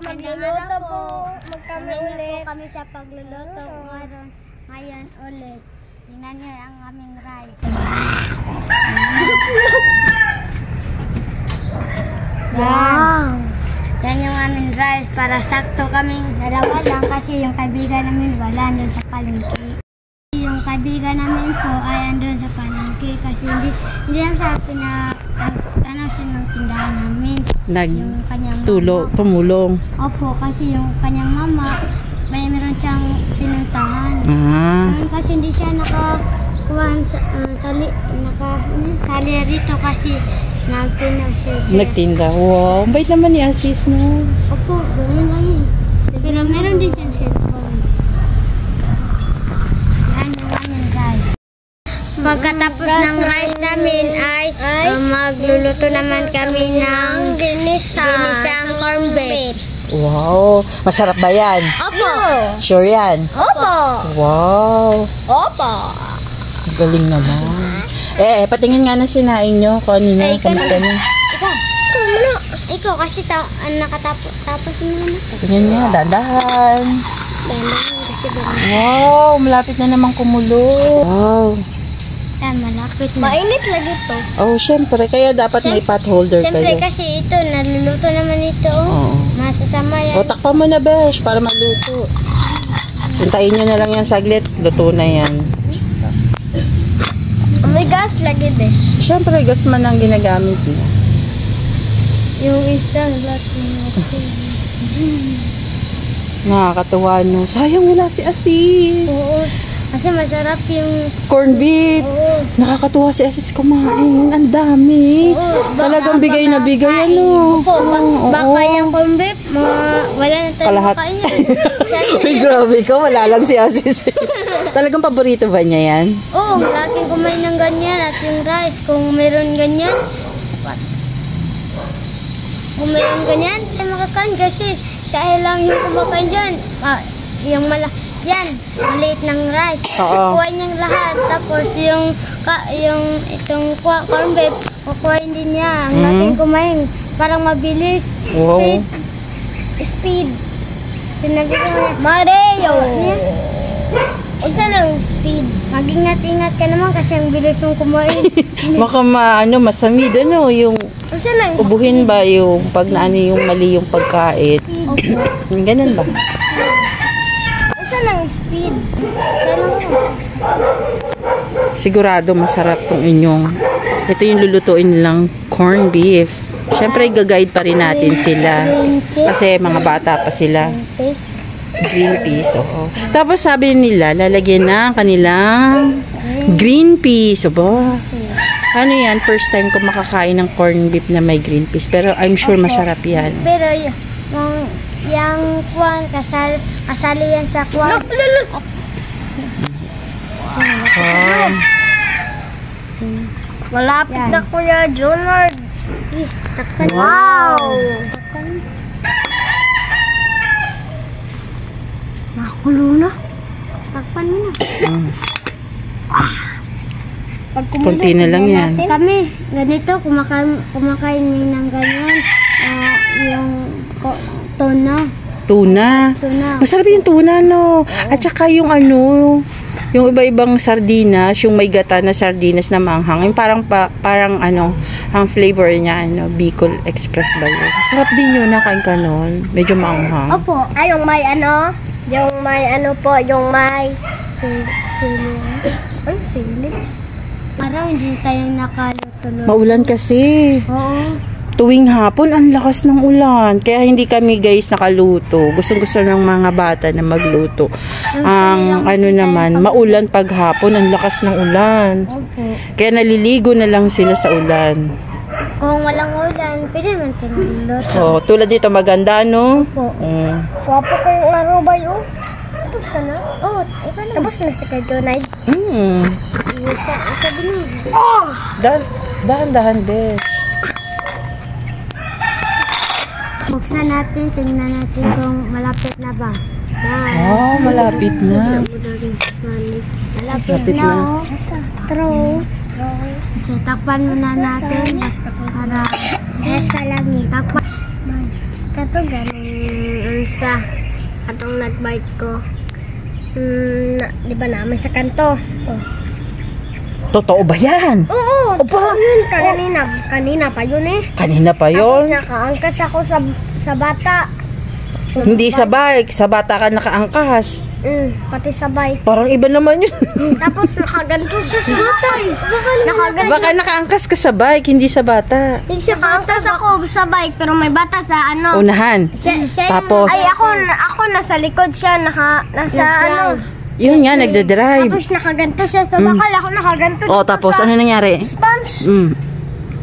magluluto po. Magkami ulit. po kami sa pagluluto ngayon ulit. Tingnan niyo ang aming rice. Wow! Yan yung aming rice para sakto kaming dalawa lang kasi yung kaibigan namin wala doon sa palengke. Yung kaibigan namin po ay andun sa palengke kasi hindi lang sa ano siya ng tindahan namin. Yung kanyang tumulong. Opo, kasi yung kanyang mama meron siyang pinuntahan. Kasi hindi siya sali rito kasi nagtinda siya. Nagtinda. Wow, bait naman ni Asis, no? Opo, gano'n lang yun. Pero meron din siyang cellphone. Yan yung aming rice. Pagkatapos ng rice namin ay magluluto naman kami ng ginisang corned beef. Wow, masarap ba yan? Opo. Sure yan? Opo. Wow. Opo. Galing naman. Patingin nga na sinain nyo. Kanina, kamusta na? Ikaw kasi nakatapos mo na. Tingnan nyo, dandahan. Dandahan kasi wow, malapit na naman kumulo. Wow. Malapit na. Mainit lagi to. Oh, syempre. Kaya dapat may pot holder kayo. Syempre kasi ito, naluluto naman ito. Oo. Masasama yan. O, takpan mo na, besh, para maluto. Hintayin nyo na lang yan saglit. Luto na yan. May gas lagi, besh. Syempre, gas man ang ginagamit mo. Yung isang lahat natin. Nakakatuwa, no? Sayang wala si Asis. Oo. Kasi masarap yung corned beef. Oo. Nakakatuwa si Asis kumain. Ang dami. Talagang bigay na bigay, ano? Opo, baka yung corned beef, wala na tayo makain yan. Uy, grabe ka. Wala lang si Asis. Talagang paborito ba niya yan? Oo, laging kumain ng ganyan at yung rice. Kung meron ganyan, kung meron ganyan, ay makakain kasi siya lang yung kumakain dyan. Yan, maliit ng rice. Kukuha niyang lahat. Tapos yung itong corned beef, kukuhain din niya. Ang natin kumain. Parang mabilis. Wow. Speed. Sinabi ko niya, Mario! Unsa lang speed. Mag-ingat-ingat ka naman kasi ang bilis mong kumain. Baka masamid, yung ubuhin ba yung pag yung mali yung pagkain. Opo. Ganun ba? Ng speed. Sigurado masarap tong inyong. Ito yung lulutuin nilang corned beef. Siyempre gag-guide pa rin natin sila. Kasi mga bata pa sila. Green peas. Oo. Tapos sabi nila lalagyan na kanilang green peas. Ano yan? First time ko makakain ng corned beef na may green peas. Pero I'm sure masarap yan. Pero yung kwan, kasali yan sa kwan. Malapit na Kuya Jonard. Wow! Nakakulo na. Takpan mo na. Kunti na lang yan. Kami, ganito, kumakain ng ganyan. Yung Tuna. Masarap yung tuna, no? At saka yung yung iba-ibang sardinas, yung may gata na sardinas na manghang. Yung parang ang flavor niya, Bicol Express ba yun? Masarap din yun, nakain ka nun. Medyo manghang. Opo. Yung may sili. Parang hindi tayo nakaluto. Maulan kasi. Oo. Tuwing hapon, ang lakas ng ulan. Kaya hindi kami guys nakaluto. Gustong-gusto ng mga bata na magluto. Ang naman, maulan pag hapon, ang lakas ng ulan. Okay. Kaya naliligo na lang sila sa ulan. Kung walang ulan, pwede naman tinuluto. Oh, tulad dito maganda, no? Opo. Wapo ko yung laro ba yun? Tapos ka na? Oo, ikaw na. Tapos na si Kajunay. Sabi niya. Dahan-dahan, besh. Buksan natin, tingnan natin kung malapit na ba. Oh, malapit na. Malapit na. True. Kasi takpan muna natin para sa langit. Takpan. Kato ganun. sa atong nagbike ko. Di ba namin sa kanto? Oh. Totoo ba yan? Oo. Opa! Yun, kanina pa yun eh. Kanina pa yon. Tapos nakaangkas ako sa bata. Hindi sa bike. Sa bata ka nakaangkas. Pati sa bike. Parang iba naman yun. Tapos nakaganto siya sa bata. Baka nakaangkas ka sa bike, hindi sa bata. Hindi siya nakaangkas ako sa bike pero may bata sa ano. Unahan. Tapos, Ay ako nasa likod siya nasa ano. yun nga, nagdadrive. Tapos nakaganto siya sa bakal. Ako nakaganto Oh, dito tapos sa ano nangyari? sponge.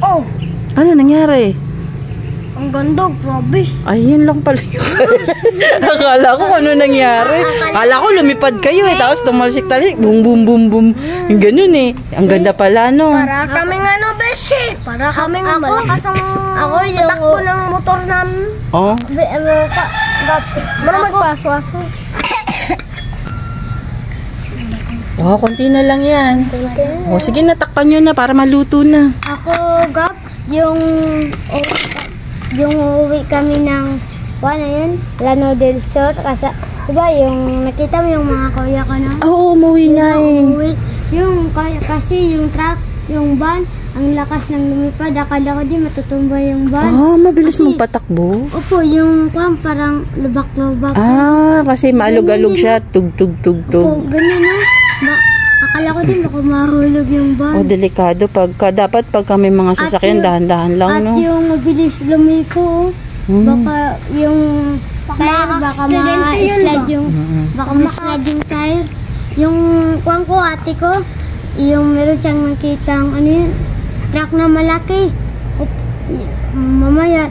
Oh. Ano nangyari? Ang ganda, grabe. Ay, yun lang pala yun. Akala ko ano nangyari. Akala ko lumipad kayo eh. Tapos tumalsik-talik. Boom, boom, boom, boom. Yung ganun eh. Ang ganda pala, no? Para kaming ano, beshi. Para kaming malakas ang patakbo ng motor namin. Oh. Mara magpaswaso. Wow, konti na lang yan. O, sige, natakpan nyo na para maluto na. Ako, Gab, yung uuwi kami ng ano yun? Lano del Sur. Kasi, diba, yung nakita mo yung mga kuya ko na? Oo, umuwi na eh. Uuwi. Kasi yung truck, yung van, ang lakas ng lumipad. Akala ko di matutumba yung van. Ah, mabilis Kasi, magpatakbo. Opo, yung parang lubak-lubak. Ah, kasi maalog-alog siya. Tug-tug-tug-tug. Opo, ganyan no? Akala ko din baka mahulog yung van. Oh, delikado. Dapat pag kami mga sasakyan, dahan-dahan lang, no? At yung mabilis lumiko, baka yung tire, baka ma-slide yung, baka ma-slide yung tire. Yung kuwan ko, ate ko, yung meron siyang nakitang, ano yun, truck na malaki. Mamaya,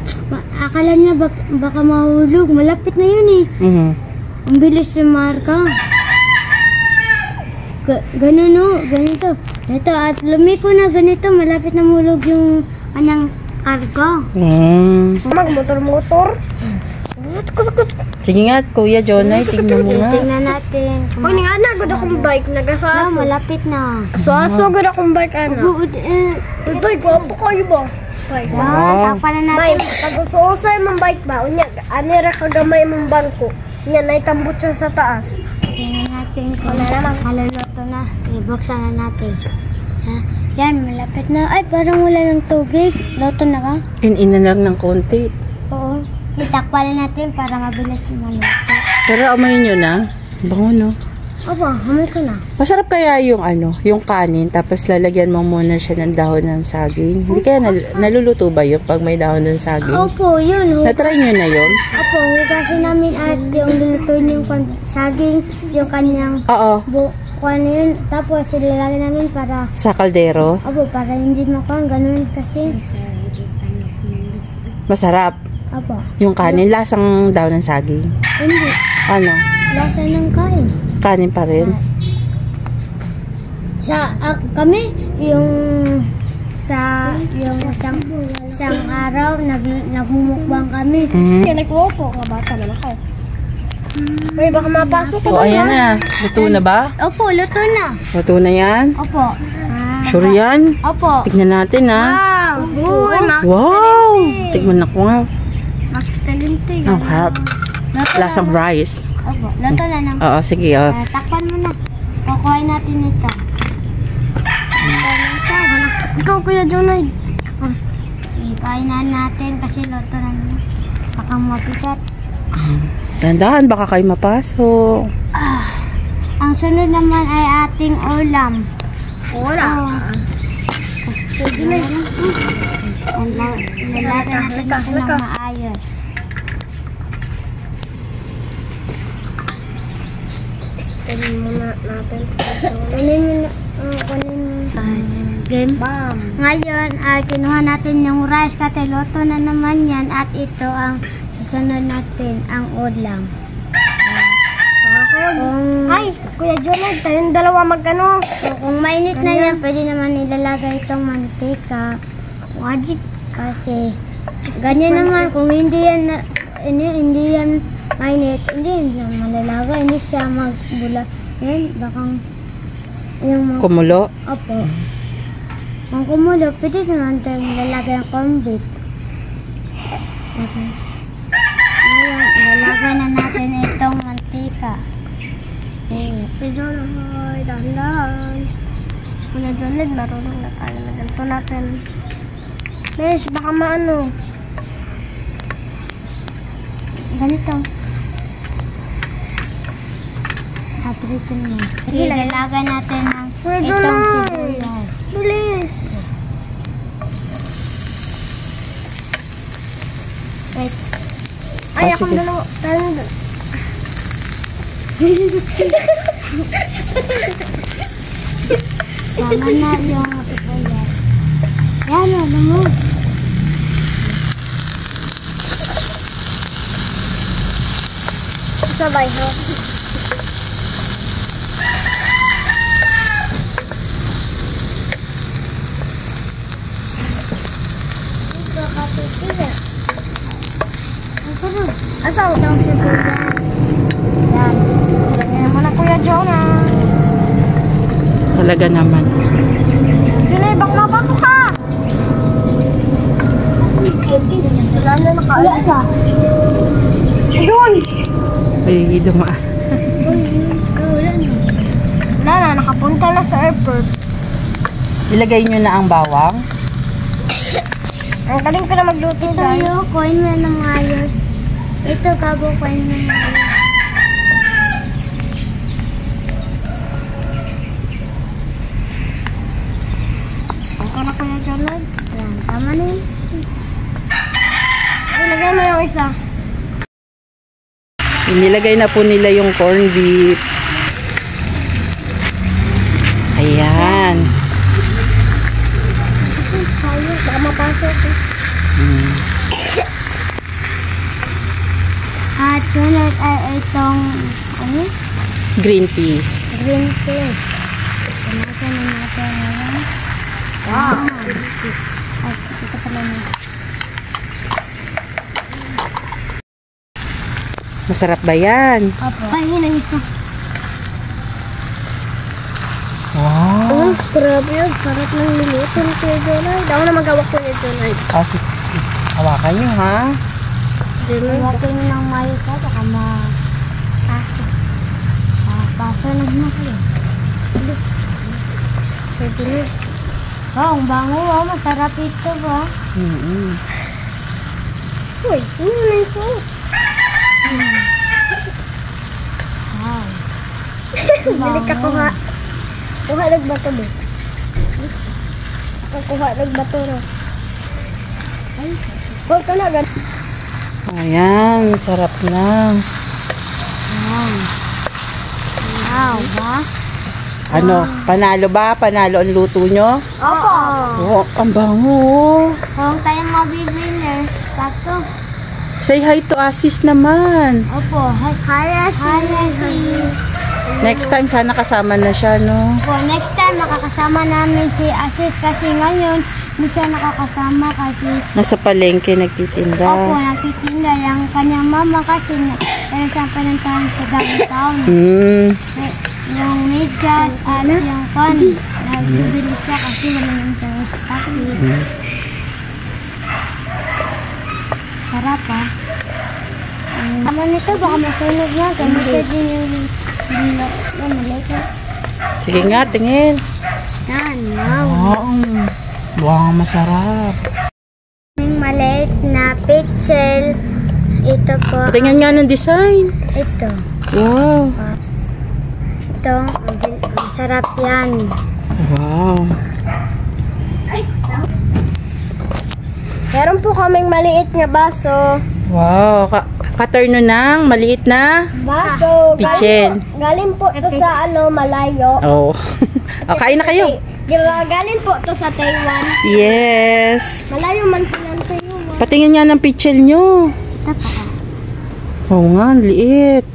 akala niya baka mahulog. Malapit na yun eh. Ang bilis yung marka. Ganun no, ganito. Ito, at lumiko na ganito, malapit na mulog yung anang karga. Magmotor-motor. Sige nga, Kuya Jonay, tingnan mo nga. Tingnan natin. Kung nga nagod akong bike, nagasaso. Malapit na. Aso gud akong bike, ano. Uy, gwapo kayo ba? Takpan na natin. Pag uso-usay mong bike ba, unya, anira kagamay mong bangko. Unya, naitambot siya sa taas. Tingnan natin kung maluluto na. Ibuksan na natin. Ha? Yan, malapit na. Ay, parang wala ng tubig. Luto na ba? In na lang ng konti. Oo. Itakpan na natin para mabilis maluto. Pero amoy nyo na. Bango, no? Opo, amoy ko na. Masarap kaya yung yung kanin, tapos lalagyan mo muna siya ng dahon ng saging. Hindi kaya naluluto ba yun pag may dahon ng saging? Opo, yun. Na-try nyo na yun? Opo, hugasin namin at yung lulutuin yung saging, yung kanyang Oo. ano yun. Tapos ilalagay namin para, Sa kaldero? opo, para hindi makuha. Ganun kasi. Masarap. Opo. Yung kanin, lasang dahon ng saging. Hindi. Ano? Lasa ng kain. Kanin pa rin. Kami, yung isang araw, nagmumukbang kami. Kaya nagwopo, mga bata naman ako. Uy, baka mapasok O, ayan na. Luto na ba? Opo, luto na. Luto na yan? Opo. Sure yan? Opo. Tignan natin, ha? Wow! Uy, Max. Wow! Tignan ako nga. Max Talente. Ang harap. Lasang rice. Opo, luto na ng. Oo, sige. Takpan mo na. Kukuhain natin ito. Ikaw, Kuya Jonay. Ikain na natin kasi luto na naman. Baka mabigat. Dandahan, baka kayo mapasok. Ang sunod naman ay ating ulam. Wala. Pwede na. Lalagyan natin ito ng maayos. Kunin muna natin. Kunin mo na. Game. Bam. Ngayon, kinuha natin yung rice kasi luto na naman yan at ito ang susunod natin, ang ulam. Ay, Kuya Jonay, tayong dalawa magkano. Kung mainit na yan, pwede naman ilalagay itong mantika. Wajik kasi ganyan naman, kung hindi yan mainit, hindi yan malalagay, hindi siya magbula. Yan, bakang yung Kumulo? Opo. Kung kumulo, pwede naman tayong lalagay ng corn beef. Okay. Ngayon, ilalagay na ka. Medyo ay dahan-dahan. Kuya Jonad, marunong na tayo na ganito natin. Besh, baka maano. Ganito. Hatritin mo. Sige, lalagan natin ng itong sibuyas. Bilis. Wait. Ay, Ah, akong sige. dalawa. Tama na yung sibuyas. Yan, ano mo. Sabay, ha? Ito, kapitid. Asaw? Itong sibuyas. Yan. Ganyan mo na, Kuya Jonah. Talaga naman. Bilay, bak mapasok ka! Wala na naka-alasa. Doon! Ay, duma. Wala na, nakapunta na sa airport. Ilagay nyo na ang bawang. Ang galing ko na magluto, Ito guys. yung coin mo ng ayos. Ito, kabo coin mo ng ayos. Ang ka na, Kuya Jonah. Yan, tama na yun. Ilagay mo yung isa. Inilagay na po nila yung corned beef. Ayan. Baka mapasok. At sunod ay itong, ano? Green peas. Green peas. Tumasan na natin ngayon. Wow. Ay, ito pala na. Masarap ba yan? Opo. Pahingi ng isa. Wow. Grabe yun. Sarap ng niluto ni Kuya Jonah. Daw na magawa ko ni Jonah. Kasi, hawakan nyo ha. Iwakin mo ng mayo ka, baka ma-paso. Paso na naman kayo. Pwede na. Oh, ang bango, oh. Masarap ito ba? Uy, ano na yung sauce? Wow. Bili ka kuha. Kuha nagbato ba? Kuha nagbato na. Ay, huwag ka na agad. Ayan, sarap na. Wow. Wow, ba? Ano, panalo ba? Panalo ang luto nyo? Opo. Oh, ang bango. Kung tayo mabibiner, sakto. Say hi to Asis naman. Opo. Hi, Asis. Next time, sana kasama na siya, no? Opo, next time makakasama namin si Asis kasi ngayon hindi siya nakakasama kasi Nasa palengke nagtitinda. opo, nagtitinda yung kanyang mama kasi nagsasampalan tayo sa downtown. Yung medyas at yung pan, nagbibili siya kasi wala nang siyang stock. Sarap ah. Tama nito, baka masunog na. Ganito din yung bilok. Yan, maliit. Sige nga, tingin. Yan, wow. Wow, masarap. Yung maliit na pichel. Ito po. Tingnan nga ng design. Ito. Wow. Ito. Masarap yan. Wow. Meron po kaming maliit na baso. Wow. Paterno ng maliit na Baso. pichel. Galing po to sa malayo. Oh. Kain na kayo. Galing po to sa Taiwan. Yes. Malayo man po ng Taiwan. Patingin nga ng pichel nyo. Ito pa. Oo nga, ang liit.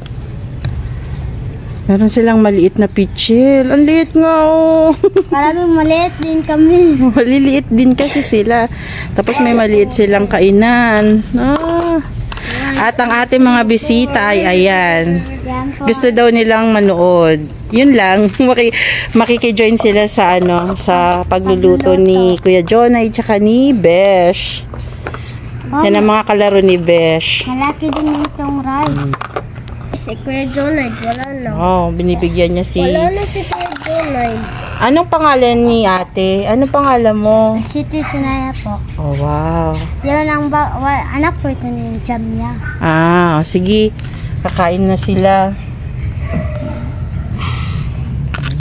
Meron silang maliit na pichel. Ang liit nga, oh. Maraming maliit din kami. Maliliit din kasi sila. Tapos may maliit silang kainan. Ah. At ang ating mga bisita ay ayan. Yan po. Gusto daw nilang manood. Yun lang. Makikijoin sila sa sa pagluluto ni Kuya Jonah at saka ni Besh. Oh, Yan ang mga kalaro ni Besh. malaki din itong rice. si Kuya Jonay. Wala na. Oh, binibigyan niya si... Wala na si Kuya Jonay. Anong pangalan ni ate? Anong pangalan mo? Siti Sinaya po. Oh, wow. Yun ang anak po ito ni Jamia. Ah, sige. Kakain na sila.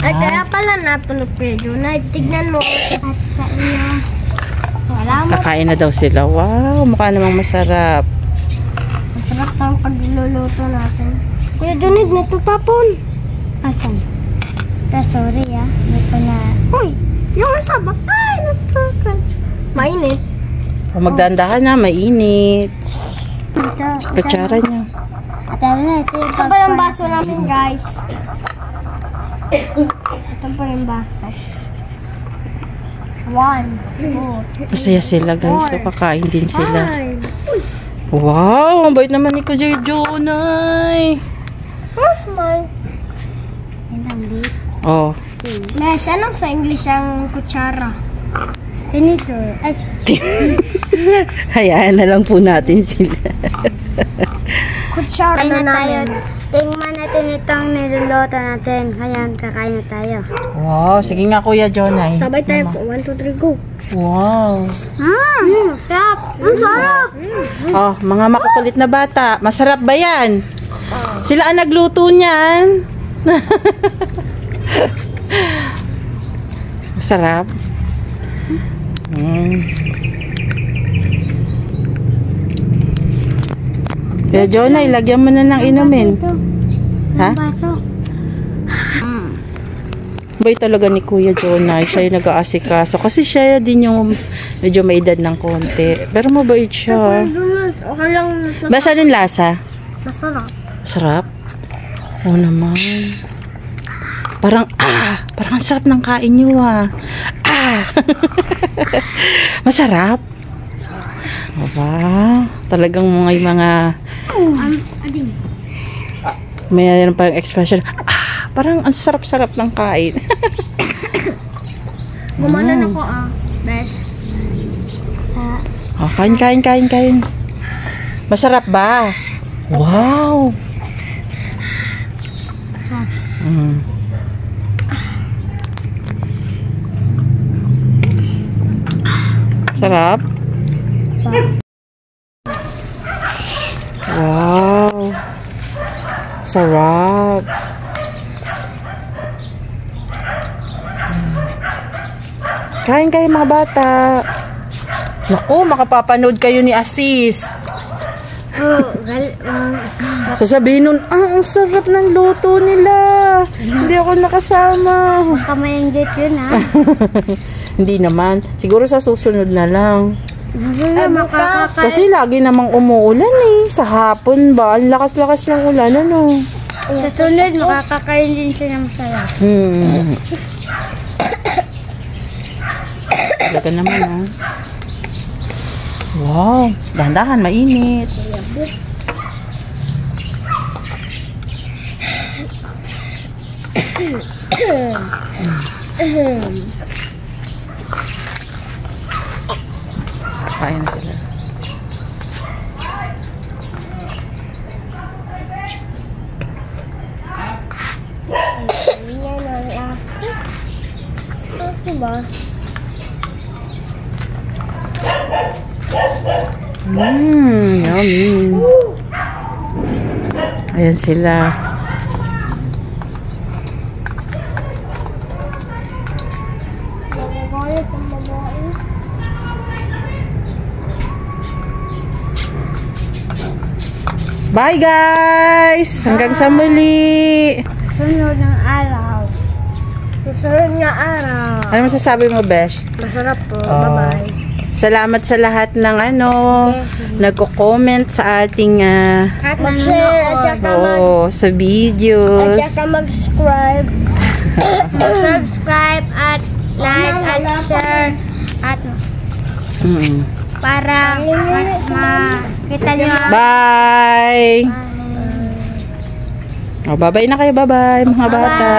Ay, kaya pala natulog Kuya Jonay. Tignan mo. At sa inyo. Wala mo. Kakain na daw sila. Wow, mukha namang masarap. Masarap ang pagluluto natin. Kuya Jonay, natutapon. Asan? Sorry Hindi ko na... Uy, yung asaba. Ay, nasarakan. Mainit. Oh, magdandahan na, mainit. Ito. Kutsara niya. At ano na, ito yung Ito pa yung baso namin, guys. Ito pa yung baso. 1, 2, Masaya sila guys. So, kakain din sila. 5. Wow, ang bait naman ni Kuya Jonay. Where's my... Oh. Mesh, anong sa English ang kutsara? Tinitor. Ay, Hayaan na lang po natin sila. Kutsara kain na na tayo. namin. Tingnan natin itong niluluto natin. Kaya kakain na tayo. Wow, sige nga Kuya Jonay. Sabay tayo po. 1, 2, 3, go. Wow. Sarap. Ang sarap. Oh, mga makukulit na bata. Masarap ba yan? Sila ang nagluto niyan. Masarap. Kuya Jonay, lagyan mo na ng inumin. Ha? Baso. Bay talaga ni Kuya Jonay. Siya yung nag-aasikaso. Kasi siya din yung medyo may edad ng konti. Pero mabait siya. Okay lang. Basta anong lasa? Masarap. Sarap? Oo naman. Parang ang sarap ng kain nyo Masarap? Aba, talagang mga mayroon parang expression. Parang ang sarap-sarap ng kain. Gumanan ako Besh. Oh, kain. Masarap ba? Wow! Sarap? Wow! Sarap! Kain kayo mga bata. Naku, makapapanood kayo ni Asis. Sasabihin nun, ang sarap ng luto nila. Hindi ako nakasama. Kamayanggit yun Hindi naman. Siguro sa susunod na lang. Kasi lagi namang umuulan Sa hapon ba? Ang lakas-lakas ng ulan, ano? Sa sunod, makakakain din siya ng masarap. Talaga naman Wow, dahan-dahan, mainit. Kain na sila. Kasi ba? Yummy. Ayan sila. Bye guys! Hanggang sa muli! Sunod ng araw. Susunod nga araw. Ano masasabi mo, Besh? Masarap po. Bye-bye. Salamat sa lahat ng nagko-comment sa ating Mag-share at saka sa videos. at saka mag-subscribe. Subscribe at like at share at para makita nyo. Bye! Bye-bye na kayo. Bye-bye mga bata.